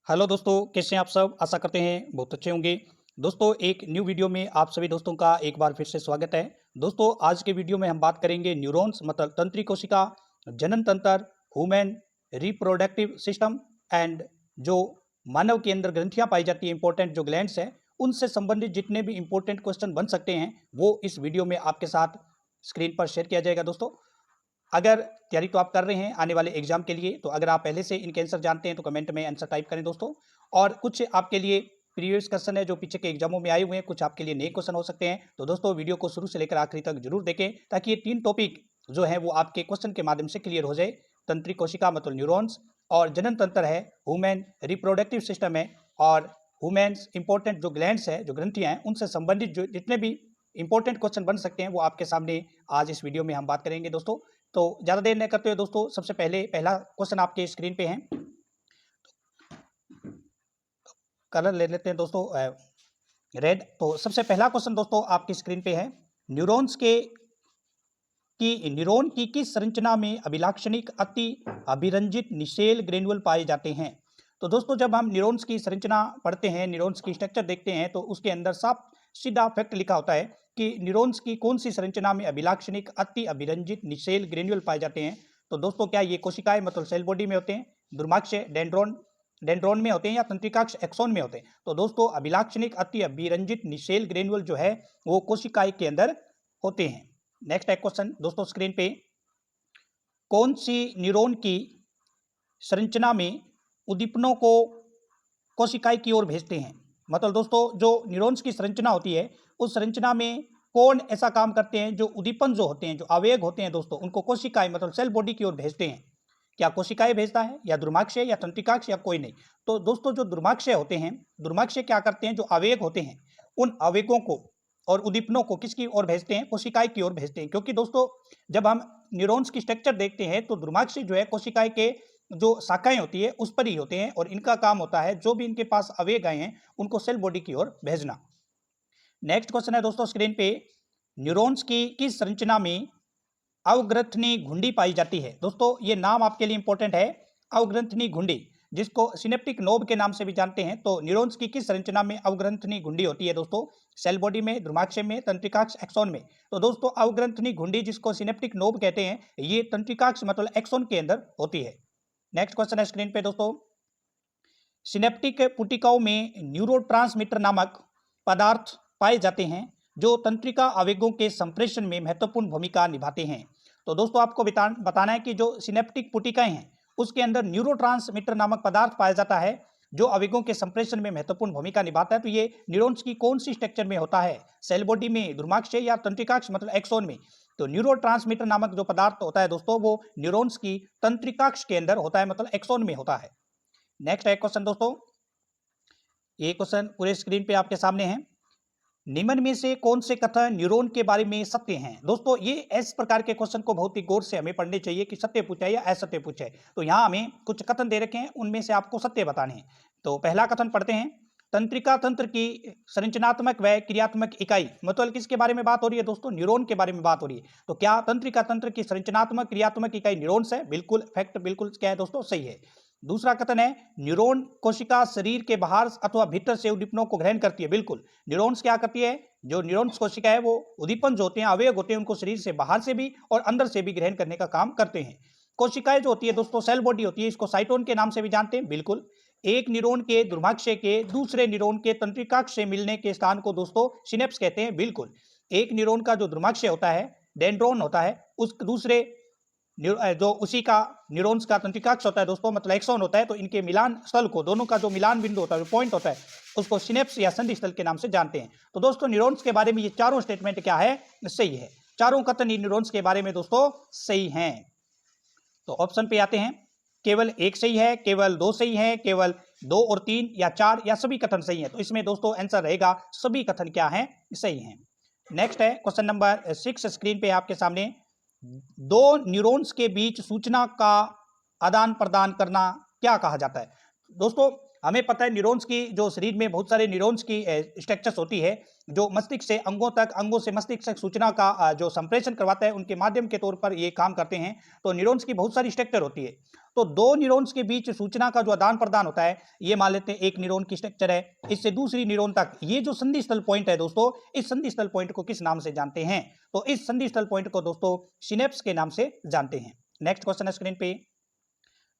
Hello दोस्तों, कैसे हैं आप सब? आशा करते हैं बहुत अच्छे होंगे। दोस्तों, एक न्यू वीडियो में आप सभी दोस्तों का एक बार फिर से स्वागत है। दोस्तों, आज के वीडियो में हम बात करेंगे न्यूरॉन्स मतलब तंत्रिका कोशिका, जनन तंत्र, ह्यूमन रिप्रोडक्टिव सिस्टम एंड जो मानव के अंदर ग्रंथियां पाई जाती है, इंपॉर्टेंट जो ग्लैंड्स है, उनसे संबंधित जितने भी इंपॉर्टेंट क्वेश्चन बन सकते हैं वो इस वीडियो में आपके साथ स्क्रीन पर शेयर किया जाएगा। दोस्तों, अगर तैयारी तो आप कर रहे हैं आने वाले एग्जाम के लिए, तो अगर आप पहले से इनके आंसर जानते हैं तो कमेंट में आंसर टाइप करें दोस्तों। और कुछ आपके लिए प्रीवियस क्वेश्चन है जो पीछे के एग्जामों में आए हुए हैं, कुछ आपके लिए नए क्वेश्चन हो सकते हैं। तो दोस्तों, वीडियो को शुरू से लेकर आखिरी तक जरूर देखें ताकि ये तीन टॉपिक जो है वो आपके क्वेश्चन के माध्यम से क्लियर हो जाए। तंत्रिका कोशिका मतलब न्यूरॉन्स, और जनन तंत्र है, ह्यूमन रिप्रोडक्टिव सिस्टम है, और ह्यूमन्स इंपॉर्टेंट जो ग्लैंड्स है, जो ग्रंथियां हैं, उनसे संबंधित जो जितने भी इंपॉर्टेंट क्वेश्चन बन सकते हैं वो आपके सामने आज इस वीडियो में हम बात करेंगे दोस्तों। तो ज़्यादा देर नहीं करते हुए दोस्तों, सबसे पहले पहला क्वेश्चन आपके स्क्रीन पे है। कलर ले लेते हैं दोस्तों, रेड। तो सबसे पहला क्वेश्चन दोस्तों आपकी स्क्रीन पे है, न्यूरॉन्स के की न्यूरॉन की किस संरचना में अभिलाक्षणिक अति अभिरंजित निषेल ग्रेन्युल पाए जाते हैं? तो दोस्तों, जब हम न्यूरॉन्स की संरचना पढ़ते हैं, न्यूरॉन्स की स्ट्रक्चर देखते हैं, तो उसके अंदर साफ सीधा फैक्ट लिखा होता है कि न्यूरॉन्स की कौन सी संरचना में अभिलाक्षणिक अति अभिरंजित निषेल ग्रेन्युल पाए जाते हैं। तो दोस्तों, क्या ये कोशिकाएं मतलब सेल बॉडी में होते हैं, दुर्माक्षय डेंड्रोन डेंड्रोन में होते हैं, या तंत्रिकाक्ष एक्सोन में होते हैं? तो दोस्तों, अभिलाक्षणिक अति अभिरंजित निषेल ग्रेन्युल जो है वो कोशिकाएं के अंदर होते हैं। नेक्स्ट है क्वेश्चन दोस्तों स्क्रीन पे, कौन सी न्यूरॉन की संरचना में उद्दीपनों को कोशिकाएं की ओर भेजते हैं? मतलब दोस्तों, जो न्यूरॉन्स की संरचना होती है, उस संरचना में कौन ऐसा काम करते हैं जो उद्दीपन जो होते हैं, जो आवेग होते हैं दोस्तों, उनको कोशिकाएं मतलब सेल बॉडी की ओर भेजते हैं? क्या कोशिकाएं भेजता है, या दुर्माक्षय, या तंत्रिकाक्ष, या कोई नहीं? तो दोस्तों, जो दुर्माक्षय होते हैं, दुर्माक्षय क्या करते हैं, जो आवेग होते हैं, उन आवेगों को और उद्दीपनों को किसकी ओर भेजते हैं? कोशिकाएं की ओर भेजते हैं। क्योंकि दोस्तों, जब हम न्यूरॉन्स की स्ट्रक्चर देखते हैं तो दुर्माक्षय जो है कोशिकाएं के जो शाखाएं होती है उस पर ही होते हैं, और इनका काम होता है जो भी इनके पास आवेग आए हैं उनको सेल बॉडी की ओर भेजना। नेक्स्ट क्वेश्चन है दोस्तों स्क्रीन पे, न्यूरॉन्स की किस संरचना में अवग्रंथनी घुंडी पाई जाती है? दोस्तों, ये नाम आपके लिए इंपॉर्टेंट है, अवग्रंथनी घुंडी, जिसको सिनेप्टिक नोब के नाम से भी जानते हैं। तो न्यूरॉन्स की किस संरचना में अवग्रंथनी घुंडी होती है दोस्तों? सेल बॉडी में, दुर्माक्षय में, तंत्रिकाक्ष एक्सोन में? तो दोस्तों, अवग्रंथनी घुंडी जिसको सिनेप्टिक नोब कहते हैं, ये तंत्रिकाक्ष मतलब एक्सोन के अंदर होती है। नेक्स्ट क्वेश्चन है स्क्रीन पे दोस्तों, सिनेप्टिक पुटिकाओं में न्यूरोट्रांसमीटर नामक पदार्थ पाए जाते हैं जो तंत्रिका आवेगों के संप्रेषण में महत्वपूर्ण भूमिका निभाते हैं। तो दोस्तों, आपको बताना है कि जो सिनेप्टिक पुटिकाएं हैं उसके अंदर न्यूरोट्रांसमीटर नामक पदार्थ पाया जाता है जो आवेगों के संप्रेषण में महत्वपूर्ण भूमिका निभाता है। तो ये न्यूरॉन्स की कौन सी स्ट्रक्चर में होता है? सेल बॉडी में, दुर्माक्षय, या तंत्रिकाक्ष मतलब एक्सोन में? तो न्यूरोट्रांसमीटर नामक जो पदार्थ होता है दोस्तों, वो न्यूरॉन्स की तंत्रिकाक्ष के अंदर होता है, मतलब एक्सोन में होता है। नेक्स्ट है क्वेश्चन दोस्तों, ये क्वेश्चन पूरे स्क्रीन पे आपके सामने है, निम्न में से कौन से कथन न्यूरॉन के बारे में सत्य हैं? दोस्तों, ये इस प्रकार के क्वेश्चन को बहुत ही गौर से हमें पढ़ने चाहिए कि सत्य पूछा है या असत्य पूछा है। तो यहाँ हमें कुछ कथन दे रखे हैं, उनमें से आपको सत्य बताने हैं। तो पहला कथन पढ़ते हैं, तंत्रिका तंत्र की संरचनात्मक व क्रियात्मक इकाई, मतलब किसके बारे में बात हो रही है दोस्तों? न्यूरॉन के बारे में बात हो रही है। तो क्या तंत्रिका तंत्र की संरचनात्मक क्रियात्मक इकाई न्यूरॉन्स है? बिल्कुल फैक्ट, बिल्कुल क्या है दोस्तों? सही है। दूसरा कथन है, न्यूरॉन कोशिका शरीर के बाहर अथवा भीतर से उद्दीपनों को ग्रहण करती है। बिल्कुल, न्यूरॉन्स क्या करती है? जो न्यूरॉन्स कोशिका है वो उद्दीपन जो होते हैं, आवेग होते हैं, उनको शरीर से बाहर से भी और अंदर से भी ग्रहण करने का काम करते हैं। कोशिकाएं जो होती है दोस्तों, सेल बॉडी होती है, इसको साइटोन के नाम से भी जानते हैं। बिल्कुल, एक न्यूरॉन के दुर्माक्षय के दूसरे न्यूरॉन के तंत्रिकाक्ष से मिलने के स्थान को दोस्तों सिनेप्स कहते हैं। बिल्कुल, एक न्यूरॉन का जो दुर्माक्षय होता है, डेंड्रोन होता है, उस दूसरे जो उसी का न्यूरॉन्स का तंत्रिकाक्ष होता है दोस्तों, मतलब एक्सोन होता है। तो इनके मिलान स्थल को, दोनों का जो मिलान बिंदु होता है, जो पॉइंट होता है, उसको सिनेप्स या संधि स्थल के नाम से जानते हैं। तो दोस्तों, न्यूरॉन्स के बारे में ये चारों स्टेटमेंट क्या है? सही है। चारों कथन न्यूरॉन्स के बारे में दोस्तों सही हैं। तो ऑप्शन पे आते हैं, केवल एक सही है, केवल दो सही है, केवल दो और तीन, या चार, या सभी कथन सही है? तो इसमें दोस्तों आंसर रहेगा सभी कथन क्या है? सही है। नेक्स्ट है क्वेश्चन नंबर 6 स्क्रीन पे आपके सामने, दो न्यूरॉन्स के बीच सूचना का आदान प्रदान करना क्या कहा जाता है? दोस्तों हमें पता है न्यूरॉन्स की जो शरीर में बहुत सारे न्यूरॉन्स की स्ट्रक्चर्स होती है जो मस्तिष्क से अंगों तक, अंगों से मस्तिष्क तक सूचना का जो संप्रेषण करवाता है, उनके माध्यम के तौर पर ये काम करते हैं। तो न्यूरॉन्स की बहुत सारी स्ट्रक्चर होती है। तो दो न्यूरॉन्स के बीच सूचना का जो आदान प्रदान होता है, ये मान लेते हैं एक न्यूरॉन की स्ट्रक्चर है, इससे दूसरी न्यूरॉन तक ये जो संधि स्थल पॉइंट है दोस्तों, इस संधि स्थल पॉइंट को किस नाम से जानते हैं? तो इस संधि स्थल पॉइंट को दोस्तों सिनेप्स के नाम से जानते हैं। नेक्स्ट क्वेश्चन है स्क्रीन पे,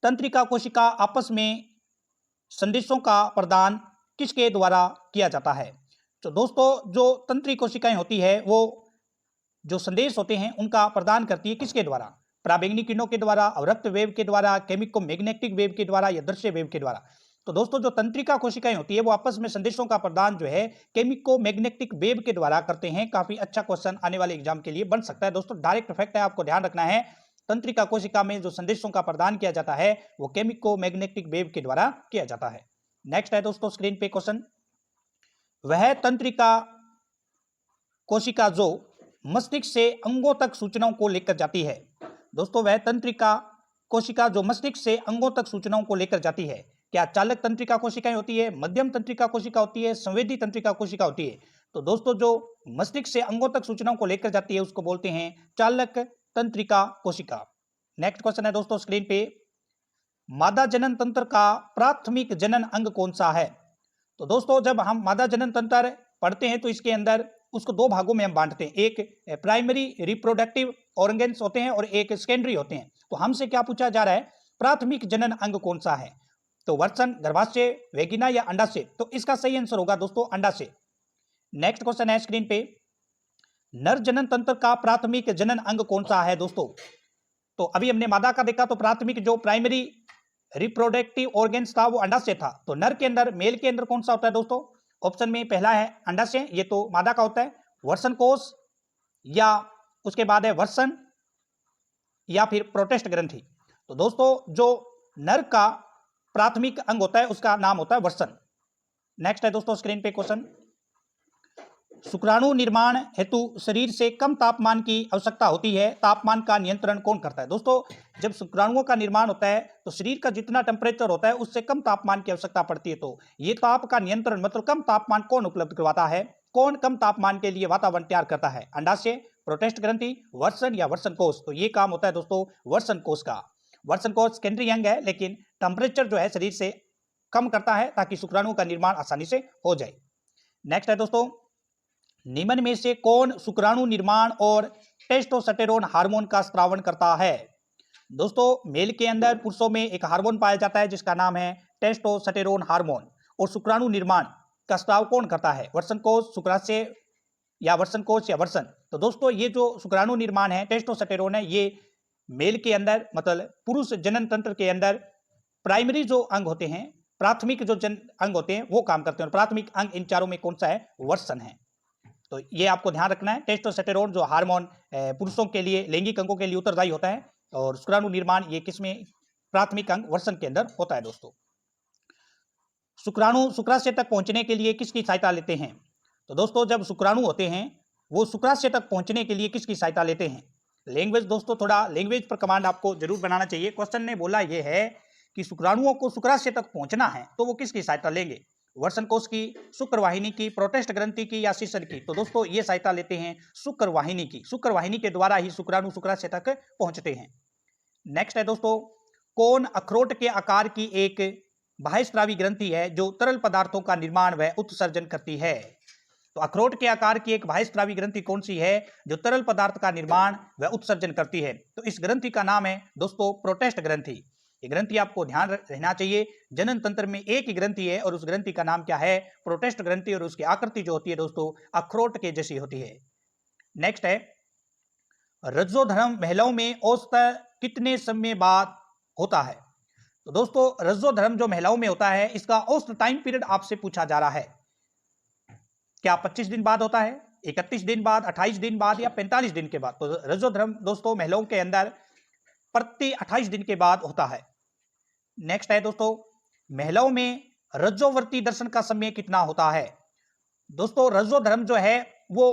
तंत्रिका कोशिका आपस में संदेशों का प्रदान किसके द्वारा किया जाता है? तो दोस्तों जो तंत्रिका कोशिकाएं होती है वो जो संदेश होते हैं उनका प्रदान करती है किसके द्वारा? पराबैंगनी किरणों के द्वारा, अवरक्त वेव के द्वारा, केमिको मैग्नेटिक वेव के द्वारा या दृश्य वेव के द्वारा। तो दोस्तों जो तंत्रिका कोशिकाएं होती है वो आपस में संदेशों का प्रदान जो है केमिको मैग्नेटिक वेव के द्वारा करते हैं। काफी अच्छा क्वेश्चन आने वाले एग्जाम के लिए बन सकता है दोस्तों, डायरेक्ट इफेक्ट है, आपको ध्यान रखना है। तंत्रिका कोशिका में जो संदेशों का प्रदान किया जाता है वो केमिको मैग्नेटिक वेव के द्वारा किया जाता है। नेक्स्ट है दोस्तों स्क्रीन पे क्वेश्चन, वह तंत्रिका कोशिका जो मस्तिष्क से अंगों तक सूचनाओं को लेकर जाती है। दोस्तों वह तंत्रिका कोशिका जो मस्तिष्क से अंगों तक सूचनाओं को लेकर जाती है, क्या चालक तंत्रिका कोशिकाएं होती है, मध्यम तंत्रिका कोशिका होती है, संवेदी तंत्रिका कोशिका होती है? तो दोस्तों जो मस्तिष्क से अंगों तक सूचनाओं को लेकर जाती है उसको बोलते हैं चालक तंत्रिका कोशिका। नेक्स्ट क्वेश्चन है दोस्तों स्क्रीन पे, मादा जनन तंत्र का प्राथमिक जनन अंग कौन सा है? तो दोस्तों जब हम मादा जनन तंत्र पढ़ते हैं तो इसके अंदर उसको दो भागों में हम बांटते हैं, एक प्राइमरी रिप्रोडक्टिव ऑर्गन्स होते हैं और एक सेकेंडरी होते हैं। तो हमसे क्या पूछा जा रहा है, प्राथमिक जनन अंग कौन सा है? तो वर्सन, गर्भाशय, वेगिना या अंडाशय? तो इसका सही आंसर होगा दोस्तों अंडाशय। नेक्स्ट क्वेश्चन है स्क्रीन पे, नर जनन तंत्र का प्राथमिक जनन अंग कौन सा है दोस्तों? तो अभी हमने मादा का देखा तो प्राथमिक जो प्राइमरी रिप्रोडक्टिव ऑर्गन्स था वो अंडाशय था। तो नर के अंदर, मेल के अंदर कौन सा होता है दोस्तों? ऑप्शन में पहला है अंडाशय, ये तो मादा का होता है, वर्सन कोष या उसके बाद है वर्सन या फिर प्रोटेस्ट ग्रंथि। तो दोस्तों जो नर का प्राथमिक अंग होता है उसका नाम होता है वर्सन। नेक्स्ट है दोस्तों स्क्रीन पे क्वेश्चन, शुक्राणु निर्माण हेतु शरीर से कम तापमान की आवश्यकता होती है, तापमान का नियंत्रण कौन करता है? दोस्तों जब शुक्राणुओं का निर्माण होता है तो शरीर का जितना टेम्परेचर होता है उससे कम तापमान की आवश्यकता पड़ती है। तो ये ताप का नियंत्रण मतलब कम तापमान कौन उपलब्ध करवाता है? कौन कम तापमान के लिए वातावरण तैयार करता है? अंडाशय, प्रोटेस्ट ग्रंथि, वर्सन या वर्सन कोष? तो ये काम होता है दोस्तों वर्सन कोष का। वर्सन कोष सेकेंडरी अंग है लेकिन टेम्परेचर जो है शरीर से कम करता है ताकि शुक्राणुओं का निर्माण आसानी से हो जाए। नेक्स्ट है दोस्तों, निम्न में से कौन शुक्राणु निर्माण और टेस्टोस्टेरोन हार्मोन का स्रावन करता है? दोस्तों मेल के अंदर, पुरुषों में एक हार्मोन पाया जाता है जिसका नाम है टेस्टोस्टेरोन हार्मोन। और शुक्राणु निर्माण का स्राव कौन करता है? वर्सन कोष, शुक्राशय या वर्सन कोष या वर्सन? तो दोस्तों ये जो शुक्राणु निर्माण है, टेस्टोस्टेरोन है, ये मेल के अंदर मतलब पुरुष जनन तंत्र के अंदर प्राइमरी जो अंग होते हैं, प्राथमिक जो अंग होते हैं वो काम करते हैं। और प्राथमिक अंग इन चारों में कौन सा है? वर्सन है। तो ये आपको ध्यान रखना है, टेस्टोस्टेरोन जो हार्मोन पुरुषों के लिए, लैंगिक अंगों के लिए उत्तरदायी होता है, और शुक्राणु निर्माण ये किसमें? प्राथमिक अंग वर्सन के अंदर होता है। दोस्तों शुक्राणु शुक्राशय तक पहुंचने के लिए किसकी सहायता लेते हैं? तो दोस्तों जब शुक्राणु होते हैं वो शुक्राशय तक पहुंचने के लिए किसकी सहायता लेते हैं? लैंग्वेज, दोस्तों थोड़ा लैंग्वेज पर कमांड आपको जरूर बनाना चाहिए। क्वेश्चन ने बोला ये है कि शुक्राणुओं को शुक्राशय तक पहुंचना है तो वो किसकी सहायता लेंगे? वर्सन कोष की, शुक्रवाहिनी की, प्रोटेस्ट ग्रंथि की या शिशन की? तो दोस्तों ये सहायता लेते हैं शुक्रवाहिनी की। शुक्रवाहिनी के द्वारा ही शुक्राणु शुक्राशय तक पहुंचते हैं। नेक्स्ट है दोस्तों, कौन अखरोट के आकार की एक बाह्यस्रावी ग्रंथि है जो तरल पदार्थों का निर्माण व उत्सर्जन करती है? तो अखरोट के आकार की एक बाह्यस्रावी ग्रंथि कौन सी है जो तरल पदार्थ का निर्माण व उत्सर्जन करती है? तो इस ग्रंथि का नाम है दोस्तों प्रोटेस्ट ग्रंथि। ये ग्रंथि आपको ध्यान रहना चाहिए, जनन तंत्र में एक ही ग्रंथि है और उस ग्रंथि का नाम क्या है? प्रोटेस्ट ग्रंथि। और उसकी आकृति जो होती है दोस्तों अखरोट के जैसी होती है। नेक्स्ट है, रजोधर्म महिलाओं में औसतन कितने समय बाद होता है? तो दोस्तों रजोधर्म जो महिलाओं में होता है इसका औसत टाइम पीरियड आपसे पूछा जा रहा है। क्या 25 दिन बाद होता है, 31 दिन बाद, 28 दिन बाद या 45 दिन के बाद? तो रजोधर्म दोस्तों महिलाओं के अंदर प्रति 28 दिन के बाद होता है। नेक्स्ट है दोस्तों, महिलाओं में रजोवर्ती दर्शन का समय कितना होता है? दोस्तों रजोधर्म जो है वो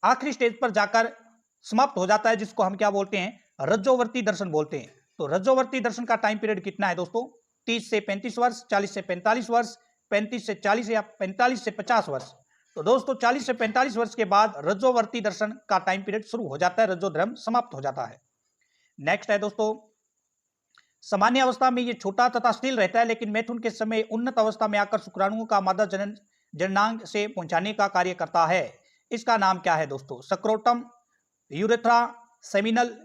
आखिरी स्टेज पर जाकर समाप्त हो जाता है, जिसको हम क्या बोलते हैं? रजोवर्ती दर्शन बोलते हैं। तो रजोवर्ती दर्शन का टाइम पीरियड कितना है दोस्तों? 30 से 35 वर्ष, 40 से 45 वर्ष, 35 से 40 या 45 से 50 वर्ष। तो दोस्तों 40 से 45 वर्ष के बाद रजोवर्ती दर्शन का टाइम पीरियड शुरू हो जाता है, रजो धर्म समाप्त हो जाता है। नेक्स्ट है दोस्तों, सामान्य अवस्था में ये छोटा तथा स्थिर रहता है, लेकिन मैथुन के समय उन्नत अवस्था में आकर शुक्राणुओं का मादा जननांग से पहुंचाने का कार्य करता है। इसका नाम क्या है दोस्तों? सक्रोटम, यूरेथ्रा, सेमिनल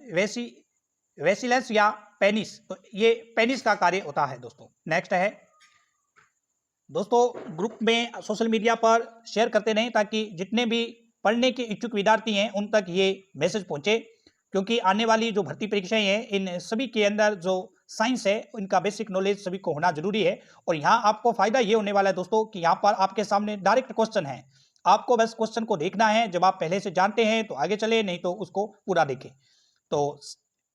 वेसिलस या पेनिस। तो ये पेनिस का कार्य होता है दोस्तों। नेक्स्ट है दोस्तों, ग्रुप में सोशल मीडिया पर शेयर करते रहें ताकि जितने भी पढ़ने के इच्छुक विद्यार्थी हैं उन तक ये मैसेज पहुंचे, क्योंकि आने वाली जो भर्ती परीक्षाएं हैं इन सभी के अंदर जो साइंस है इनका बेसिक नॉलेज सभी को होना जरूरी है। और यहाँ आपको फायदा ये होने वाला है दोस्तों कि यहाँ पर आपके सामने डायरेक्ट क्वेश्चन है, आपको बस क्वेश्चन को देखना है, जब आप पहले से जानते हैं तो आगे चले, नहीं तो उसको पूरा देखें। तो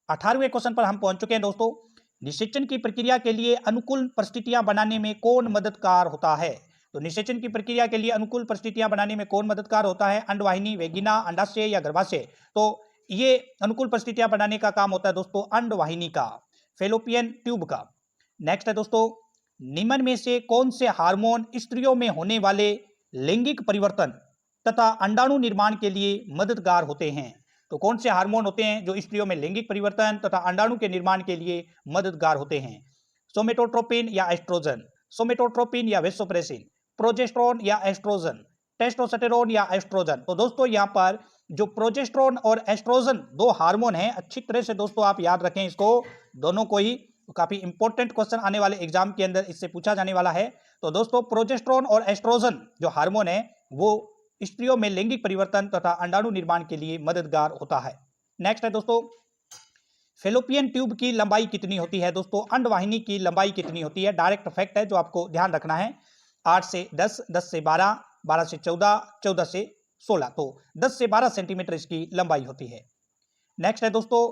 18वें क्वेश्चन पर हम पहुंच चुके हैं दोस्तों। निषेचन की प्रक्रिया के लिए अनुकूल परिस्थितियां बनाने में कौन मददगार होता है? तो निषेचन की प्रक्रिया के लिए अनुकूल परिस्थितियां बनाने में कौन मददगार होता है? अंडवाहिनी, वेगिना, अंडाशय या गर्भाशय? तो ये अनुकूल परिस्थितियां बनाने का काम होता है दोस्तों अंडवाहिनी का, फेलोपियन ट्यूब का। नेक्स्ट है दोस्तों, निम्न में से कौन से हार्मोन स्त्रियों में होने वाले लैंगिक परिवर्तन तथा अंडाणु निर्माण के लिए मददगार होते हैं? तो कौन से हार्मोन होते हैं जो स्त्रियों में लैंगिक परिवर्तन तथा अंडाणु के निर्माण के लिए मददगार होते हैं? सोमेटोट्रोपिन या एस्ट्रोजन, सोमेटोट्रोपिन या वेसोप्रेसिन, प्रोजेस्टेरोन या एस्ट्रोजन, टेस्टोस्टेरोन या एस्ट्रोजन? तो दोस्तों यहाँ पर जो प्रोजेस्टेरोन और एस्ट्रोजन दो हार्मोन हैं, अच्छी तरह से दोस्तों आप याद रखें इसको, दोनों को ही। काफी इंपॉर्टेंट क्वेश्चन आने वाले एग्जाम के अंदर इससे पूछा जाने वाला है। तो दोस्तों प्रोजेस्टेरोन और एस्ट्रोजन जो हार्मोन है वो स्त्रियों में लैंगिक परिवर्तन तथा अंडाणु निर्माण के लिए मददगार होता है। नेक्स्ट है दोस्तों, फेलोपियन ट्यूब की लंबाई कितनी होती है? दोस्तों अंडवाहिनी की लंबाई कितनी होती है? डायरेक्ट फैक्ट है जो आपको ध्यान रखना है। 8 से 10, 10 से 12, 12 से 14, 14 से 16, तो 10 से 12 सेंटीमीटर इसकी लंबाई होती है। नेक्स्ट है दोस्तों,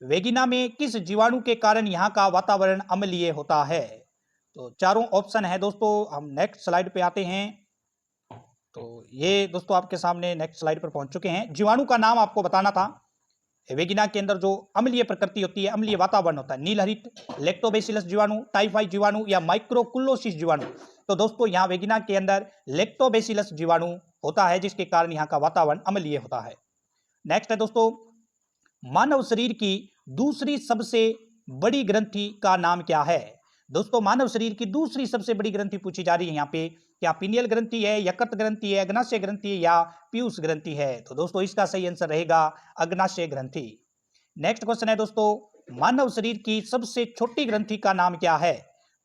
वेगिना में किस जीवाणु के कारण यहाँ का वातावरण अम्लीय होता है? तो चारों ऑप्शन है दोस्तों। हम नेक्स्ट स्लाइड पे आते हैं। तो ये दोस्तों आपके सामने नेक्स्ट स्लाइड पर पहुंच चुके हैं। जीवाणु का नाम आपको बताना था। वेगिना के अंदर जो अम्लीय प्रकृति होती है, अम्लीय वातावरण होता है, नीलहरित, लैक्टोबैसिलस जीवाणु, टाइफाइड जीवाणु या माइक्रोकुलोसिस जीवाणु? तो दोस्तों यहाँ वेगिना के अंदर लैक्टोबैसिलस जीवाणु होता है, जिसके कारण यहाँ का वातावरण अम्लीय होता है। नेक्स्ट है दोस्तों, मानव शरीर की दूसरी सबसे बड़ी ग्रंथि का नाम क्या है? दोस्तों मानव शरीर की दूसरी सबसे बड़ी ग्रंथि पूछी जा रही है यहाँ पे। क्या पीनियल ग्रंथि है, यकृत ग्रंथि है, अग्नाशय ग्रंथि है या पीयूष ग्रंथि है? तो दोस्तों इसका सही आंसर रहेगा अग्नाशय ग्रंथि। नेक्स्ट क्वेश्चन है दोस्तों, मानव शरीर की सबसे छोटी ग्रंथि का नाम क्या है?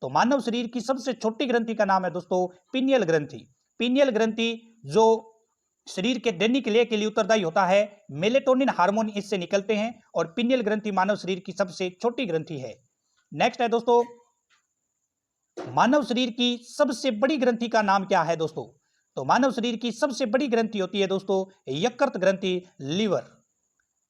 तो मानव शरीर की सबसे छोटी ग्रंथि का नाम है दोस्तों पीनियल ग्रंथि। पीनियल ग्रंथि जो शरीर के दैनिक लय के लिए उत्तरदायी होता है, मेलेटोनिन हार्मोन इससे निकलते हैं, और पीनियल ग्रंथि मानव शरीर की सबसे छोटी ग्रंथि है। नेक्स्ट है दोस्तों, मानव शरीर की सबसे बड़ी ग्रंथि का नाम क्या है दोस्तों? तो मानव शरीर की सबसे बड़ी ग्रंथि होती है दोस्तों यकृत ग्रंथि, लीवर।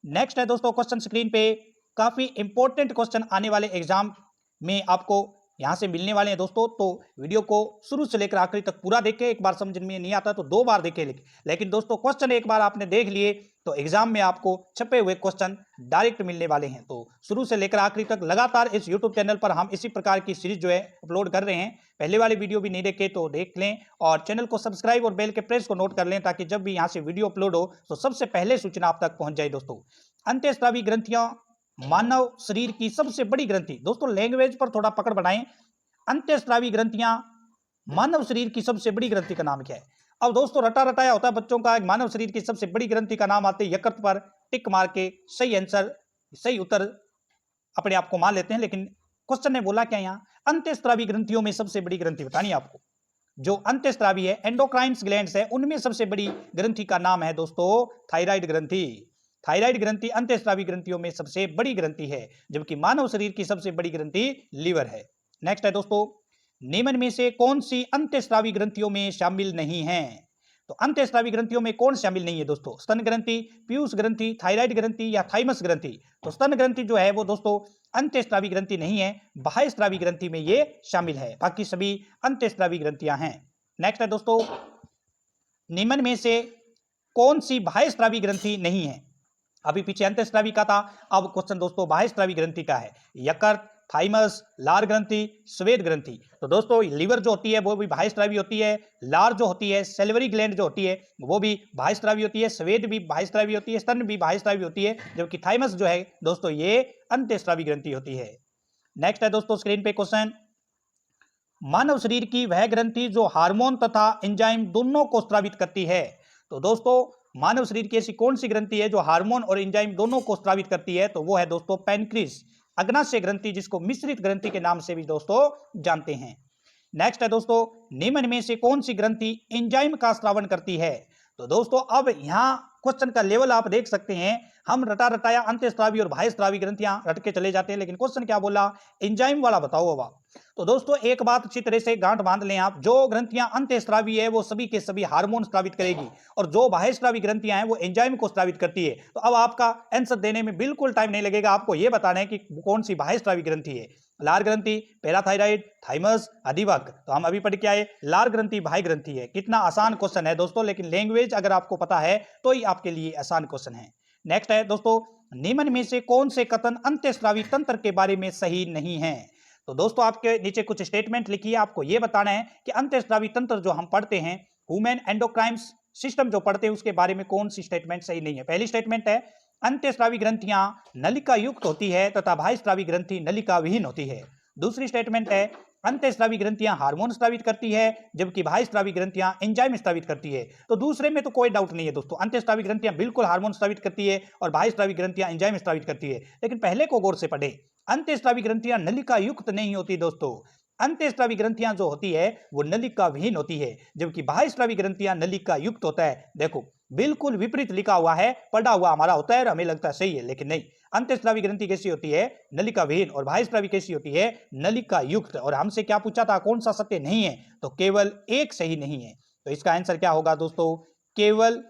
नेक्स्ट है दोस्तों, क्वेश्चन स्क्रीन पे काफी इंपॉर्टेंट क्वेश्चन आने वाले एग्जाम में आपको यहां से मिलने वाले हैं दोस्तों। तो वीडियो को शुरू से लेकर आखिरी तक पूरा देखें। एक बार समझ में नहीं आता तो 2 बार देखें, लेकिन दोस्तों क्वेश्चन एक बार आपने देख लिए तो एग्जाम में आपको छपे हुए क्वेश्चन डायरेक्ट मिलने वाले हैं। तो शुरू से लेकर आखिरी तक लगातार इस यूट्यूब चैनल पर हम इसी प्रकार की सीरीज जो है अपलोड कर रहे हैं। पहले वाले वीडियो भी नहीं देखे तो देख लें, और चैनल को सब्सक्राइब और बेल के प्रेस को नोट कर लें, ताकि जब भी यहाँ से वीडियो अपलोड हो तो सबसे पहले सूचना आप तक पहुंच जाए। दोस्तों अंतःस्रावी ग्रंथियां मानव शरीर की सबसे बड़ी ग्रंथि, दोस्तों लैंग्वेज पर थोड़ा पकड़ बनाएं। अंतःस्रावी ग्रंथियां मानव शरीर की सबसे बड़ी ग्रंथि का नाम क्या है? अब दोस्तों रटा रटाया होता है बच्चों का, मानव शरीर की सबसे बड़ी ग्रंथि का नाम आते यकृत पर टिक मार के सही आंसर, सही उत्तर अपने आप को मान लेते हैं। लेकिन क्वेश्चन ने बोला क्या यहाँ? अंतःस्रावी ग्रंथियों में सबसे बड़ी ग्रंथि बतानी आपको। जो अंतःस्रावी है, एंडोक्राइन ग्लैंड्स है, उनमें सबसे बड़ी ग्रंथि का नाम है दोस्तों थायराइड ग्रंथि। थायराइड ग्रंथि अंतःस्रावी ग्रंथियों में सबसे बड़ी ग्रंथि है, जबकि मानव शरीर की सबसे बड़ी ग्रंथि लीवर है। नेक्स्ट है दोस्तों, निम्न में से कौन सी अंतःस्रावी ग्रंथियों में शामिल नहीं है? तो अंतःस्रावी ग्रंथियों में कौन शामिल नहीं है दोस्तों? स्तन ग्रंथि, पीयूष ग्रंथि, थायराइड ग्रंथि या थाइमस ग्रंथि? तो स्तन ग्रंथि जो है वो दोस्तों अंतःस्रावी ग्रंथि नहीं है, बाह्यस्रावी ग्रंथि में ये शामिल है, बाकी सभी अंतःस्रावी ग्रंथियां हैं। नेक्स्ट है दोस्तों, निम्न में से कौन सी बाह्यस्रावी ग्रंथि नहीं है? अभी पीछे अंतःस्रावी का था, अब क्वेश्चन दोस्तों बाह्यस्रावी ग्रंथि का है। यकृत, थाइमस, लार ग्रंथि, स्वेद ग्रंथि। तो दोस्तों लीवर जो होती है वो भी बाह्यस्रावी होती है, लार जो होती है, सेलिवरी ग्लैंड जो होती है वो भी बाह्यस्रावी होती है, स्वेद भी बाह्यस्रावी होती है, स्तन भी बाह्यस्रावी होती है, जबकि थाइमस जो है दोस्तों ये अंतःस्रावी ग्रंथि होती है। नेक्स्ट है दोस्तों स्क्रीन पे क्वेश्चन, मानव शरीर की वह ग्रंथि जो हार्मोन तथा एंजाइम दोनों को स्रावित करती है। तो दोस्तों मानव शरीर की ऐसी कौन सी ग्रंथि है जो हार्मोन और एंजाइम दोनों को स्रावित करती है? तो वो है दोस्तों पैनक्रीज, अग्नाशय ग्रंथि, जिसको मिश्रित ग्रंथि के नाम से भी दोस्तों जानते हैं। नेक्स्ट है दोस्तों, निम्न में से कौन सी ग्रंथि एंजाइम का स्रावन करती है? तो दोस्तों अब यहां क्वेश्चन का लेवल आप देख सकते हैं, हम रटा रटाया अंतःस्रावी और बाह्यस्रावी ग्रंथियां रट के चले जाते हैं, लेकिन क्वेश्चन क्या बोला, एंजाइम वाला बताओ अब। तो दोस्तों एक बात अच्छी तरह से गांठ बांध लें आप, जो ग्रंथियां अंतःस्रावी है वो सभी के सभी हार्मोन स्रावित करेगी, और जो बाह्यस्रावी ग्रंथियां हैं वो एंजाइम को स्रावित करती है। तो अब आपका आंसर देने में बिल्कुल टाइम नहीं लगेगा, आपको यह बताना है कि कौन सी बाह्यस्रावी ग्रंथि है। लार ग्रंथि, पैराथायराइड, थाइमस, अधिवक। तो हम अभी पढ़ के आए लार ग्रंथि बाह्य ग्रंथि है। कितना आसान क्वेश्चन है दोस्तों, लेकिन लैंग्वेज अगर आपको पता है तो ही आपके लिए आसान क्वेश्चन है। नेक्स्ट है दोस्तों, निम्न में से कौन से कथन अंतःस्रावी तंत्र के बारे में सही नहीं है? तो दोस्तों आपके नीचे कुछ स्टेटमेंट लिखी है, आपको यह बताना है कि अंतःस्रावी तंत्र जो हम पढ़ते हैं, ह्यूमन एंडोक्राइन सिस्टम जो पढ़ते हैं, उसके बारे में कौन सी स्टेटमेंट सही नहीं है। पहली स्टेटमेंट है, अंतःस्रावी ग्रंथियां नलिका युक्त होती है तथा बाह्यस्रावी ग्रंथि नलिका विहीन होती है। दूसरी स्टेटमेंट है, अंतःस्रावी ग्रंथियां हार्मोन स्रावित करती है, जबकि बाह्यस्रावी ग्रंथियां एंजाइम स्रावित करती है। तो दूसरे में तो कोई डाउट नहीं है दोस्तों, अंतःस्रावी ग्रंथियां बिल्कुल हार्मोन स्रावित करती है और बाह्यस्रावी ग्रंथियां एंजाइम स्रावित करती है। लेकिन पहले को गौर से पढ़े, अंतःस्रावी ग्रंथियां नलिका युक्त नहीं होती दोस्तों, अंतःस्रावी ग्रंथियां जो होती है वो नलिका विहीन होती है, जबकि बाह्यस्रावी ग्रंथियां नलिका युक्त होता है। देखो बिल्कुल विपरीत लिखा हुआ है, पढ़ा हुआ हमारा होता है और हमें लगता है सही है, लेकिन नहीं। अंतःस्रावी ग्रंथि कैसी होती है? नलिका विहीन, और बाह्यस्रावी कैसी होती है? नलिका युक्त। और हमसे क्या पूछा था, कौन सा सत्य नहीं है? तो केवल एक सही नहीं है। तो इसका आंसर क्या होगा दोस्तों? केवल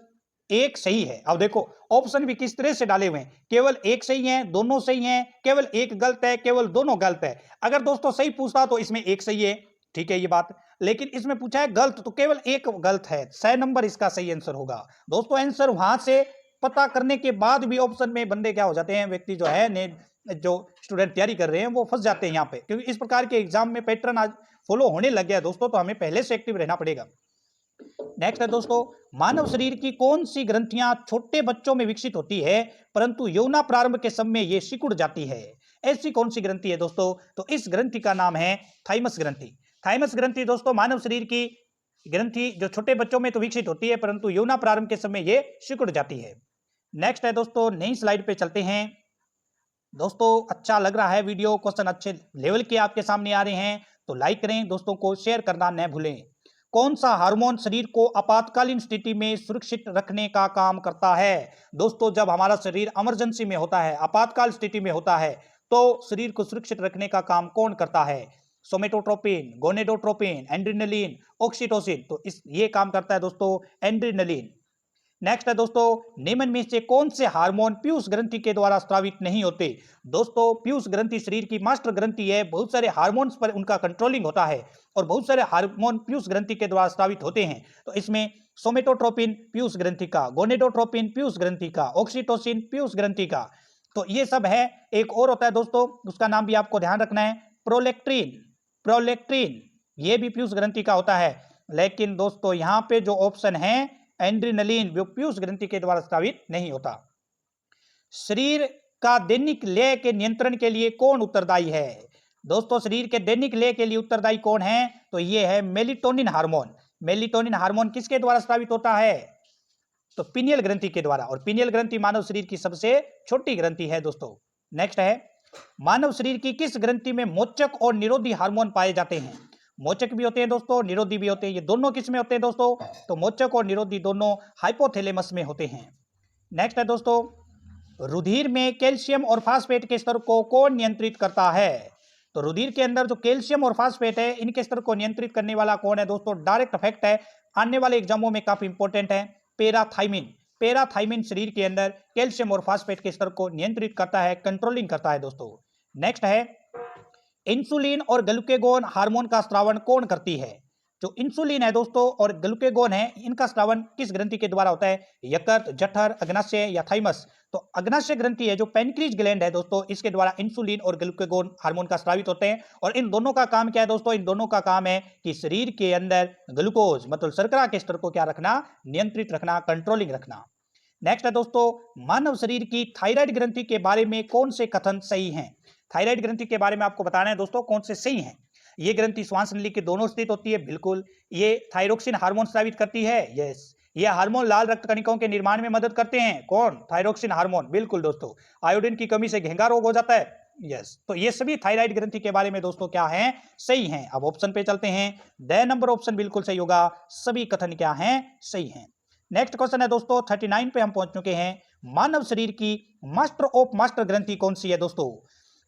एक सही है। अब देखो ऑप्शन भी किस तरह से डाले हुए हैं, केवल एक सही है, दोनों सही हैं, केवल एक गलत है, केवल दोनों गलत है। अगर दोस्तों सही पूछता तो इसमें एक सही है, ठीक है ये बात, लेकिन इसमें पूछा है गलत तो केवल एक गलत है। 6 नंबर इसका सही आंसर होगा दोस्तों। आंसर वहां से पता करने के बाद भी ऑप्शन में बंदे क्या हो जाते हैं, व्यक्ति जो है ने जो स्टूडेंट तैयारी कर रहे हैं वो फंस जाते हैं यहाँ पे, क्योंकि इस प्रकार के एग्जाम में पैटर्न आज फॉलो होने लग गया है दोस्तों, तो हमें पहले से एक्टिव रहना पड़ेगा। नेक्स्ट है दोस्तों, मानव शरीर की कौन सी ग्रंथियां छोटे बच्चों में विकसित होती है परंतु यौना प्रारंभ के समय ये सिकुड़ जाती है? ऐसी कौन सी ग्रंथि है दोस्तों? तो इस ग्रंथि का नाम है थाइमस ग्रंथि। थाइमस ग्रंथि दोस्तों मानव शरीर की ग्रंथि जो छोटे बच्चों में तो विकसित होती है परंतु यौना प्रारंभ के समय ये सिकुड़ जाती है। नेक्स्ट है दोस्तों, नई स्लाइड पे चलते हैं। दोस्तों अच्छा लग रहा है वीडियो, क्वेश्चन अच्छे लेवल के आपके सामने आ रहे हैं, तो लाइक करें, दोस्तों को शेयर करना न भूलें। कौन सा हार्मोन शरीर को आपातकालीन स्थिति में सुरक्षित रखने का काम करता है? दोस्तों जब हमारा शरीर इमरजेंसी में होता है, आपातकाल स्थिति में होता है, तो शरीर को सुरक्षित रखने का काम कौन करता है? Somatotropin, gonadotropin, adrenaline, oxytocin. तो ये काम करता है दोस्तों एड्रेनलिन। नेक्स्ट है दोस्तों, निम्न में से कौन से हार्मोन पीयूष ग्रंथि के द्वारा स्रावित नहीं होते? दोस्तों पीयूष ग्रंथि शरीर की मास्टर ग्रंथि है, बहुत सारे हार्मोन्स पर उनका कंट्रोलिंग होता है और बहुत सारे हार्मोन पीयूष ग्रंथि के द्वारा स्रावित होते हैं। तो इसमें सोमेटोट्रोपिन पीयूष ग्रंथि का, गोनेडोट्रोपिन पीयूष ग्रंथि का, ऑक्सीटोसिन पीयूष ग्रंथि का। तो ये सब है। एक और होता है दोस्तों, उसका नाम भी आपको ध्यान रखना है, प्रोलेक्ट्रिन। प्रोलेक्ट्रिन ये भी पीयूष ग्रंथि का होता है, लेकिन दोस्तों यहाँ पे जो ऑप्शन है एड्रेनलिन वो पीयूष ग्रंथि के द्वारा स्रावित नहीं होता। शरीर का दैनिक लय के नियंत्रण के लिए कौन उत्तरदायी है? दोस्तों शरीर के दैनिक लय के लिए उत्तरदायी कौन है? तो ये है मेलेटोनिन हार्मोन। मेलेटोनिन हार्मोन किसके द्वारा स्रावित होता है? तो पीनियल ग्रंथि के द्वारा, और पीनियल ग्रंथि मानव शरीर की सबसे छोटी ग्रंथि है दोस्तों। नेक्स्ट है, मानव शरीर की किस ग्रंथि में मोचक और निरोधी हार्मोन पाए जाते हैं? मोचक भी होते हैं दोस्तों, निरोधी भी होते हैं। ये दोनों किस में होते हैं दोस्तों? तो मोचक और निरोधी दोनों हाइपोथैलेमस में होते हैं। नेक्स्ट है दोस्तों, रुधिर में कैल्शियम और फास्फेट के स्तर को कौन नियंत्रित करता है? तो रुधिर के अंदर जो कैल्शियम और फास्फेट है इनके स्तर को नियंत्रित करने वाला कौन है दोस्तों? डायरेक्ट इफेक्ट है, आने वाले एग्जामों में काफी इंपॉर्टेंट है, पैराथाइमिन। पैराथाइमिन शरीर के अंदर कैल्शियम और फास्फेट के स्तर को नियंत्रित करता है, कंट्रोलिंग करता है दोस्तों। नेक्स्ट है, इंसुलिन और ग्लूकेगोन हार्मोन का स्रावन कौन करती है? जो इंसुलिन है दोस्तों और ग्लूकेगोन है, इनका स्रावन किस ग्रंथि के द्वारा होता है? यकृत, जठर, अग्नाशय या थाइमस? तो अग्नाशय ग्रंथि है जो पैनक्रीज ग्लैंड है दोस्तों, इसके द्वारा इंसुलिन और ग्लूकेगोन हार्मोन का स्रावित होते हैं। और इन दोनों का काम क्या है दोस्तों? इन दोनों का काम है कि शरीर के अंदर ग्लूकोज मतलब शर्करा के स्तर को क्या रखना? नियंत्रित रखना, कंट्रोलिंग रखना। नेक्स्ट है दोस्तों, मानव शरीर की थायराइड ग्रंथि के बारे में कौन से कथन सही हैं? थायराइड ग्रंथि के बारे में आपको बताना है दोस्तों कौन से सही हैं। ये ग्रंथि श्वास नली के दोनों स्थित होती है, बिल्कुल। ये थायरोक्सिन हार्मोन स्रावित करती है, यस। ये हार्मोन लाल रक्त कणिकाओं के निर्माण में मदद करते हैं, कौन? थायरोक्सिन हार्मोन, बिल्कुल दोस्तों। आयोडीन की कमी से घेंगा रोग हो जाता है, यस। तो ये सभी थायराइड ग्रंथि के बारे में दोस्तों क्या है? सही हैं। अब ऑप्शन पे चलते हैं, द नंबर ऑप्शन बिल्कुल सही होगा, सभी कथन क्या हैं? सही हैं। नेक्स्ट क्वेश्चन है दोस्तों 39 पे हम पहुंच चुके हैं। मानव शरीर की मास्टर ऑफ मास्टर ग्रंथि कौन सी है दोस्तों?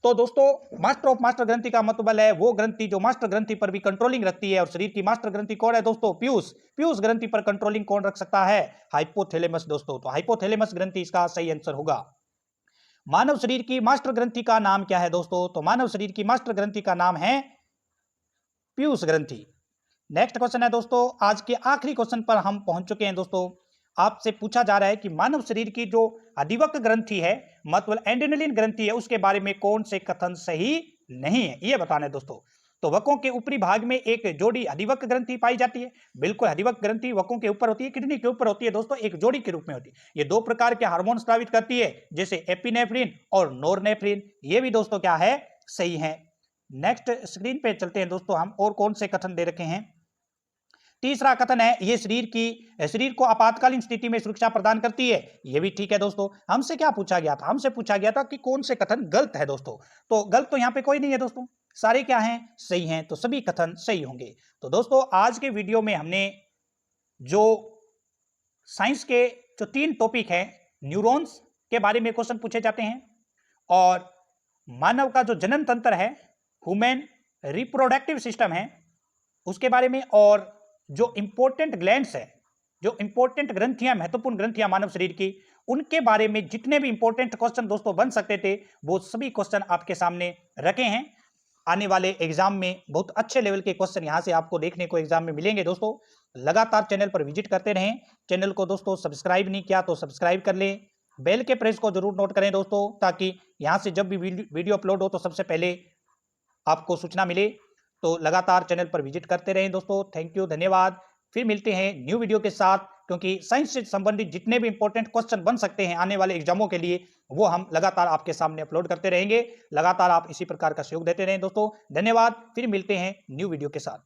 तो दोस्तों मास्टर ऑफ मास्टर ग्रंथि का मतलब है वो ग्रंथि जो मास्टर ग्रंथि पर भी कंट्रोलिंग रखती है। और शरीर की मास्टर ग्रंथि कौन है दोस्तों? पीयूष। पीयूष ग्रंथि पर कंट्रोलिंग कौन रख सकता है? हाइपोथैलेमस दोस्तों। तो हाइपोथैलेमस ग्रंथि इसका सही आंसर होगा। मानव शरीर की मास्टर ग्रंथि का नाम क्या है दोस्तों? तो मानव शरीर की मास्टर ग्रंथि का नाम है पीयूष ग्रंथि। नेक्स्ट क्वेश्चन है दोस्तों, आज के आखिरी क्वेश्चन पर हम पहुंच चुके हैं दोस्तों। आपसे पूछा जा रहा है कि मानव शरीर की जो अधिवक्र ग्रंथि है मतलब एड्रेनलिन ग्रंथि है, उसके बारे में कौन से कथन सही नहीं है, ये बताना है दोस्तों। तो वकों के ऊपरी भाग में एक जोड़ी अधिवक्र ग्रंथि पाई जाती है, बिल्कुल। अधिवक्र ग्रंथि वकों के ऊपर होती है, किडनी के ऊपर होती है दोस्तों, एक जोड़ी के रूप में होती है। ये दो प्रकार के हार्मोन स्रावित करती है, जैसे एपिनेफ्रिन और नॉरनेफ्रिन। ये भी दोस्तों क्या है? सही है। नेक्स्ट स्क्रीन पे चलते हैं दोस्तों हम, और कौन से कथन दे रखे हैं। तीसरा कथन है ये शरीर को आपातकालीन स्थिति में सुरक्षा प्रदान करती है। ये भी ठीक है दोस्तों। हमसे क्या पूछा गया था? हमसे पूछा गया था कि कौन से कथन गलत है दोस्तों। तो गलत तो यहाँ पे कोई नहीं है दोस्तों, सारे क्या हैं? सही हैं। तो सभी कथन सही होंगे। तो दोस्तों आज के वीडियो में हमने जो साइंस के जो 3 टॉपिक हैं, न्यूरॉन्स के बारे में क्वेश्चन पूछे जाते हैं, और मानव का जो जनन तंत्र है, ह्यूमन रिप्रोडक्टिव सिस्टम है, उसके बारे में, और जो इंपॉर्टेंट ग्लैंड्स है, जो इंपॉर्टेंट ग्रंथियां, महत्वपूर्ण ग्रंथियां मानव शरीर की, उनके बारे में जितने भी इंपॉर्टेंट क्वेश्चन दोस्तों बन सकते थे, वो सभी क्वेश्चन आपके सामने रखे हैं। आने वाले एग्जाम में बहुत अच्छे लेवल के क्वेश्चन यहां से आपको देखने को एग्जाम में मिलेंगे दोस्तों। लगातार चैनल पर विजिट करते रहें। चैनल को दोस्तों सब्सक्राइब नहीं किया तो सब्सक्राइब कर लें। बेल के प्रेस को जरूर नोट करें दोस्तों, ताकि यहां से जब भी वीडियो अपलोड हो तो सबसे पहले आपको सूचना मिले। तो लगातार चैनल पर विजिट करते रहें दोस्तों। थैंक यू, धन्यवाद। फिर मिलते हैं न्यू वीडियो के साथ, क्योंकि साइंस से संबंधित जितने भी इंपॉर्टेंट क्वेश्चन बन सकते हैं आने वाले एग्जामों के लिए, वो हम लगातार आपके सामने अपलोड करते रहेंगे। लगातार आप इसी प्रकार का सहयोग देते रहें दोस्तों। धन्यवाद। फिर मिलते हैं न्यू वीडियो के साथ।